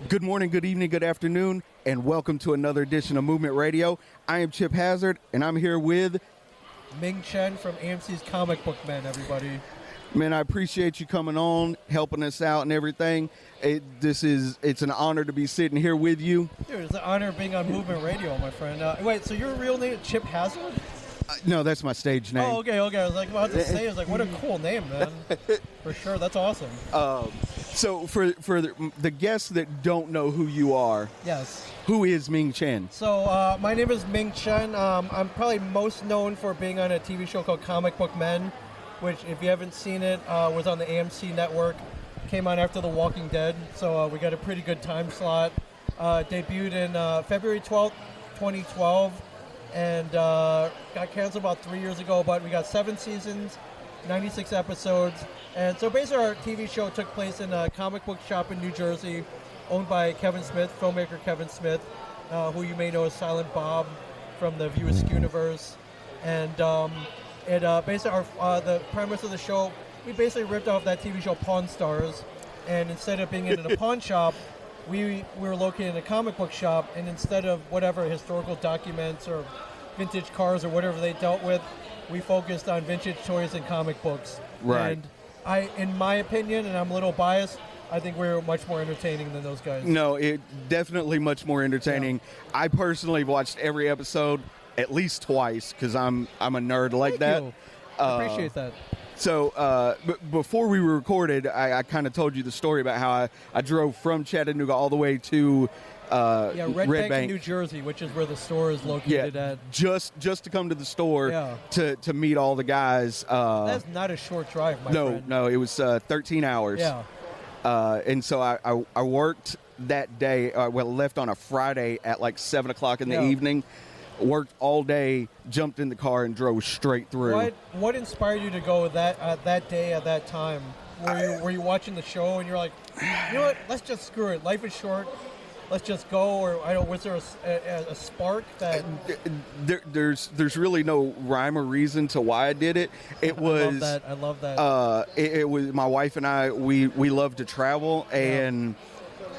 Good morning, good evening, good afternoon, and welcome to another edition of Movement Radio. I am Chip Hazard, and I'm here with Ming Chen from AMC's Comic Book Men, everybody. Man, I appreciate you coming on, helping us out and everything. It's an honor to be sitting here with you. Dude, it's an honor being on Movement Radio, my friend. Wait, so your real name is Chip Hazard? No, that's my stage name. Oh, okay. I was like about to say, I was like, what a cool name, man. For sure, that's awesome. So for the guests that don't know who you are, yes. Who is Ming Chen? So my name is Ming Chen. I'm probably most known for being on a TV show called Comic Book Men, which, if you haven't seen it, was on the AMC network. Came on after The Walking Dead, so we got a pretty good time slot. Debuted in February 12th, 2012, and got canceled about 3 years ago, but we got 7 seasons, 96 episodes. And so basically our TV show took place in a comic book shop in New Jersey, owned by Kevin Smith, filmmaker Kevin Smith, who you may know as Silent Bob from the View Askewniverse. And basically the premise of the show, we basically ripped off that TV show Pawn Stars, and instead of being in a pawn shop, we were located in a comic book shop, and instead of whatever historical documents or vintage cars or whatever they dealt with, we focused on vintage toys and comic books. Right. And in my opinion, and I'm a little biased, I think we're much more entertaining than those guys. No, it definitely much more entertaining. Yeah. I personally watched every episode at least twice because I'm a nerd like that. You. I appreciate that. So before we recorded, I kind of told you the story about how I drove from Chattanooga all the way to Red Bank, New Jersey, which is where the store is located at. Just to come to the store to meet all the guys. That's not a short drive, my friend. No, it was 13 hours. Yeah. And so I worked that day, left on a Friday at like 7 o'clock in the evening. Worked all day, jumped in the car, and drove straight through. What inspired you to go that day at that time? Were you watching the show and you're like, you know what? Let's just screw it. Life is short. Let's just go. Or was there a spark that? There's really no rhyme or reason to why I did it. I love that. It was my wife and I. We love to travel and.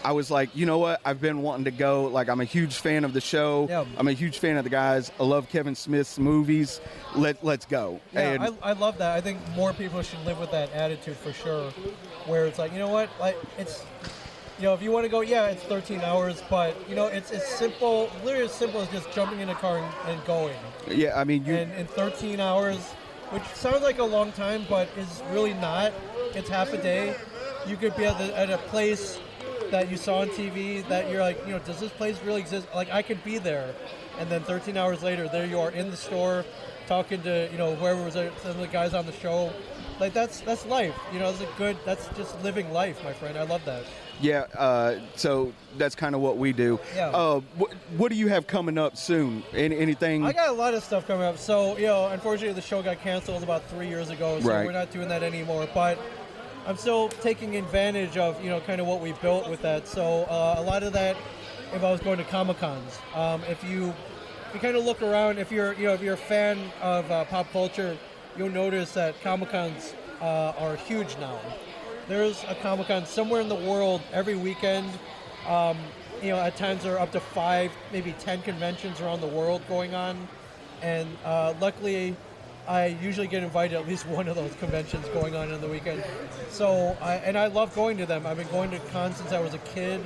I was like, you know what? I've been wanting to go. Like, I'm a huge fan of the show. Yeah. I'm a huge fan of the guys. I love Kevin Smith's movies. Let's go. Yeah, and I love that. I think more people should live with that attitude for sure. Where it's like, you know what? Like, it's, if you want to go, it's 13 hours, but it's as simple, literally as simple as just jumping in a car and going. Yeah, I mean, and in 13 hours, which sounds like a long time, but is really not. It's half a day. You could be at a place that you saw on TV that you're like, does this place really exist? Like, I could be there. And then 13 hours later, there you are in the store talking to, whoever was there, some of the guys on the show. Like, that's life. That's just living life, my friend. I love that. Yeah, so that's kind of what we do. Yeah. What do you have coming up soon? Anything? I got a lot of stuff coming up. So, unfortunately, the show got canceled about 3 years ago, so we're not doing that anymore. But I'm still taking advantage of, kind of what we built with that. So a lot of that involves going to Comic-Cons. If you kind of look around, if you're a fan of pop culture, you'll notice that Comic-Cons are huge now. There's a Comic-Con somewhere in the world every weekend. At times there are up to 5, maybe 10 conventions around the world going on. And luckily, I usually get invited to at least one of those conventions going on the weekend. So, I love going to them. I've been going to cons since I was a kid.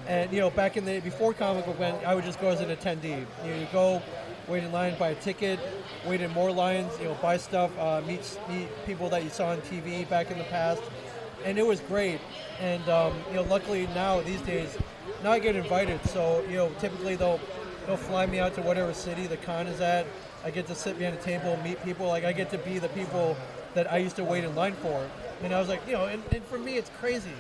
And, back before comic book event, I would just go as an attendee. You go, wait in line, buy a ticket, wait in more lines, buy stuff, meet people that you saw on TV back in the past. And it was great. And, luckily now, these days, now I get invited. So, typically they'll fly me out to whatever city the con is at. I get to sit behind a table, meet people. Like, I get to be the people that I used to wait in line for. And I was like, and for me, it's crazy.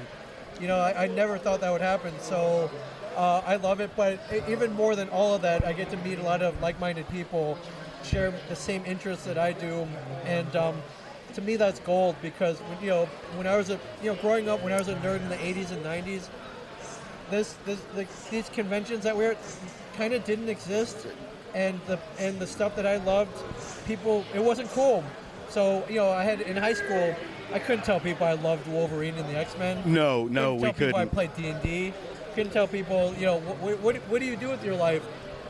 I never thought that would happen. So I love it. But even more than all of that, I get to meet a lot of like-minded people, share the same interests that I do. And to me, that's gold because, when I was growing up, when I was a nerd in the 80s and 90s, these conventions that we were kind of didn't exist. And the stuff that I loved, it wasn't cool. So, I had in high school, I couldn't tell people I loved Wolverine and the X-Men. No, we tell people couldn't. I played D&D. couldn't tell people, what do you do with your life?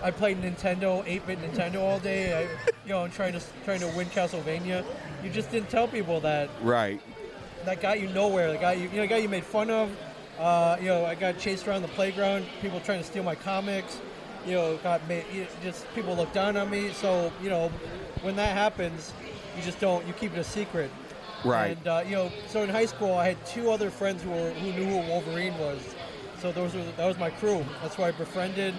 I played Nintendo, 8-bit Nintendo all day. I'm trying to win Castlevania. You just didn't tell people that. Right. That got you nowhere. The guy you made fun of. I got chased around the playground. People trying to steal my comics. Just people look down on me. So when that happens, you keep it a secret. Right. And so in high school, I had 2 other friends who knew who Wolverine was. So that was my crew. That's who I befriended.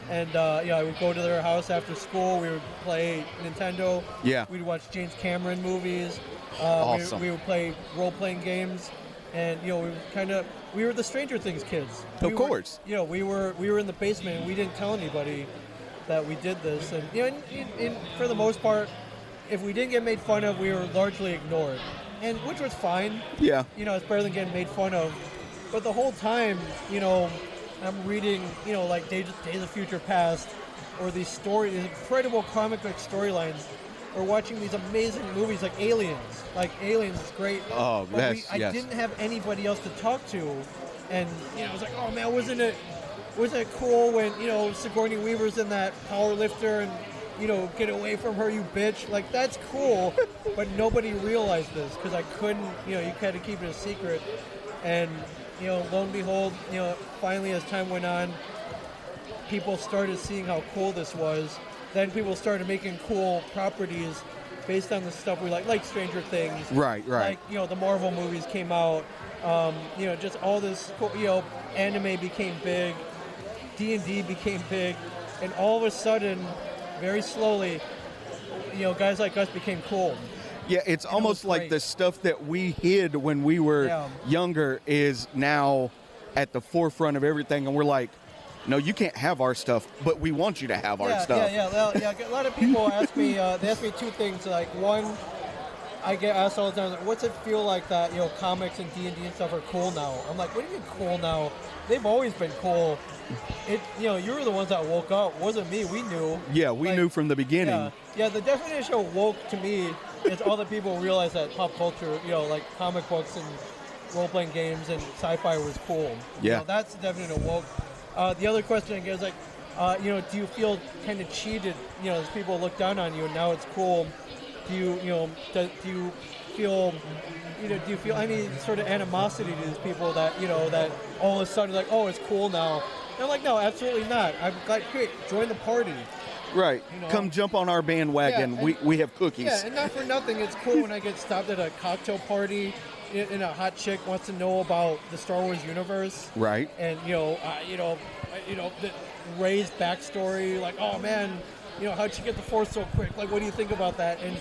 And I would go to their house after school. We would play Nintendo. Yeah. We'd watch James Cameron movies. Awesome. We would play role-playing games, and we were the Stranger Things kids. Of course. We were in the basement, and we didn't tell anybody that we did this. And and for the most part, if we didn't get made fun of, we were largely ignored, and which was fine. Yeah. It's better than getting made fun of. But the whole time, I'm reading, like Days of Future Past, or these incredible comic book storylines, or watching these amazing movies like Aliens. Like Aliens is great. Oh, yes, I didn't have anybody else to talk to, and it was like, oh man, wasn't it cool when Sigourney Weaver's in that power lifter and get away from her, you bitch. Like that's cool, but nobody realized this because I couldn't. You had to keep it a secret, and lo and behold, finally as time went on, people started seeing how cool this was. Then people started making cool properties based on the stuff we like Stranger Things. Right. Like, the Marvel movies came out. Just all this cool, anime became big. D&D became big. And all of a sudden, very slowly, guys like us became cool. Yeah, it's almost like the stuff that we hid when we were younger is now at the forefront of everything, and we're like, no, you can't have our stuff, but we want you to have our stuff. A lot of people ask me, they ask me 2 things. Like, one, I get asked all the time, like, what's it feel like that, comics and D&D and stuff are cool now? I'm like, what do you mean cool now? They've always been cool. You were the ones that woke up. It wasn't me. We knew. Yeah, we knew from the beginning. Yeah, the definition of woke to me is all the people realize that pop culture, like comic books and role-playing games and sci-fi was cool. Yeah. That's the definition of woke. The other question I get is like, do you feel kind of cheated? As people look down on you and now it's cool. Do you feel any sort of animosity to these people that that all of a sudden like, oh, it's cool now? And I'm like, no, absolutely not. I'm like, great, join the party. Right. Come jump on our bandwagon. Yeah, we have cookies. Yeah, and not for nothing, it's cool when I get stopped at a cocktail party and a hot chick wants to know about the Star Wars universe. Right. And the Rey's backstory, like, oh man, how'd she get the Force so quick? Like, what do you think about that? And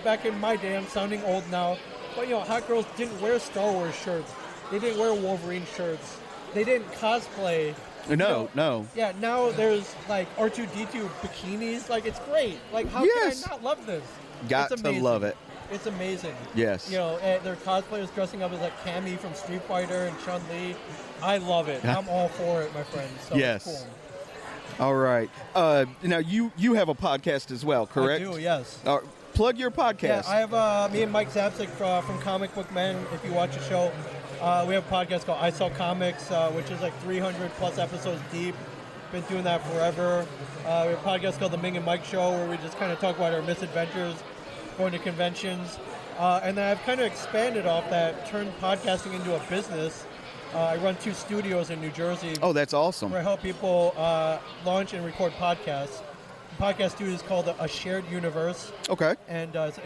back in my day, I'm sounding old now, but hot girls didn't wear Star Wars shirts. They didn't wear Wolverine shirts. They didn't cosplay. No. Yeah, now there's like R2-D2 bikinis. Like, it's great. Like, how can I not love this? Got to love it. It's amazing. Yes. They're cosplayers dressing up as like Cammy from Street Fighter and Chun-Li. I love it. I'm all for it, my friend. So yes. It's cool. All right. Now you have a podcast as well, correct? I do, yes. Plug your podcast. Yeah, I have me and Mike Zapsik from Comic Book Men. If you watch the show, we have a podcast called I Saw Comics, which is like 300 plus episodes deep. Been doing that forever. We have a podcast called The Ming and Mike Show, where we just kind of talk about our misadventures, going to conventions. And then I've kind of expanded off that, turned podcasting into a business. I run 2 studios in New Jersey. Oh, that's awesome. Where I help people launch and record podcasts. The podcast studio is called A Shared Universe. Okay. And if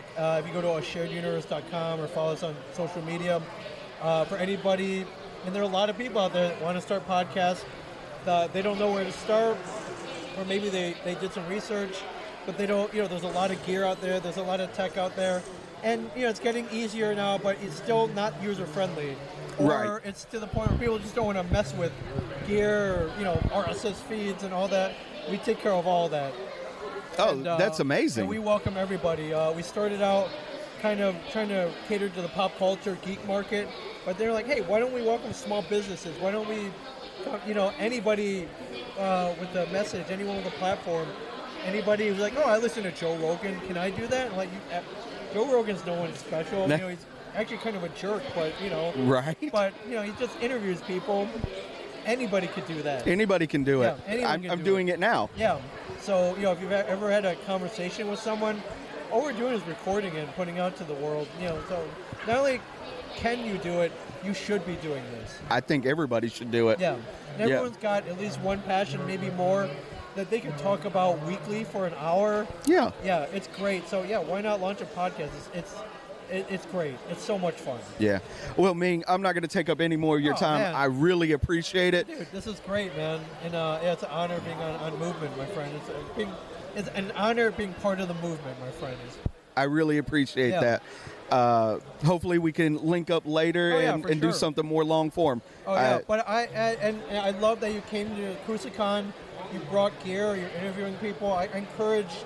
you go to ashareduniverse.com or follow us on social media, for anybody, and there are a lot of people out there that want to start podcasts, they don't know where to start, or maybe they did some research, but they don't, there's a lot of gear out there, there's a lot of tech out there, and it's getting easier now, but it's still not user-friendly. Or it's to the point where people just don't want to mess with gear, or, RSS feeds and all that. We take care of all that. Oh, that's amazing. And we welcome everybody. We started out kind of trying to cater to the pop culture geek market, but they're like, hey, why don't we welcome small businesses? Why don't we, anybody with a message, anyone with a platform, anybody who's like, oh, I listen to Joe Rogan, can I do that? And like, Joe Rogan's no one special. actually kind of a jerk, but Right. But he just interviews people. Anybody could do that. Anybody can do it. I'm doing it now. Yeah. So if you've ever had a conversation with someone, all we're doing is recording it and putting it out to the world. So not only can you do it, you should be doing this. I think everybody should do it. Yeah. And everyone's got at least one passion, maybe more, that they can talk about weekly for an hour. Yeah. Yeah, it's great. So why not launch a podcast? It's great. It's so much fun. Yeah. Well, Ming, I'm not going to take up any more of your time. Man. I really appreciate it. Dude, this is great, man. And it's an honor being on Movement, my friend. It's an honor being part of the movement, my friend. I really appreciate that. Hopefully we can link up later and do something more long form. Oh, yeah. But I love that you came to CruciCon. You brought gear. You're interviewing people. I encourage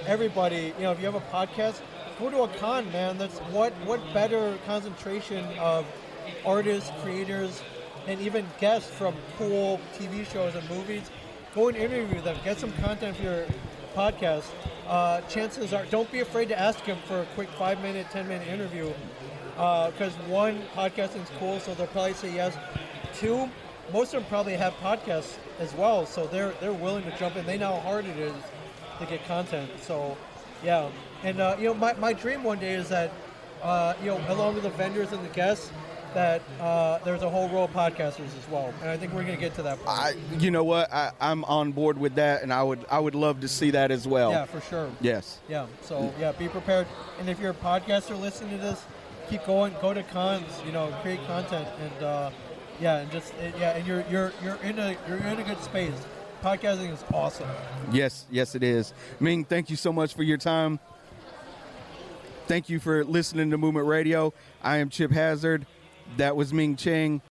everybody, if you have a podcast, go to a con, man. That's what better concentration of artists, creators, and even guests from cool TV shows and movies. Go and interview them. Get some content for your podcast. Chances are, don't be afraid to ask them for a quick 5-minute, 10-minute interview. Because one, podcasting is cool, so they'll probably say yes. Two, most of them probably have podcasts as well, so they're willing to jump in. They know how hard it is to get content. So, yeah. And my dream one day is that along with the vendors and the guests, that there's a whole row of podcasters as well, and I think we're going to get to that point. You know what? I'm on board with that, and I would love to see that as well. Yeah, for sure. Yes. Yeah. So be prepared. And if you're a podcaster listening to this, keep going. Go to cons. Create content, and and you're in a good space. Podcasting is awesome. Yes, it is. Ming, thank you so much for your time. Thank you for listening to Movement Radio. I am Chip Hazard. That was Ming Chen.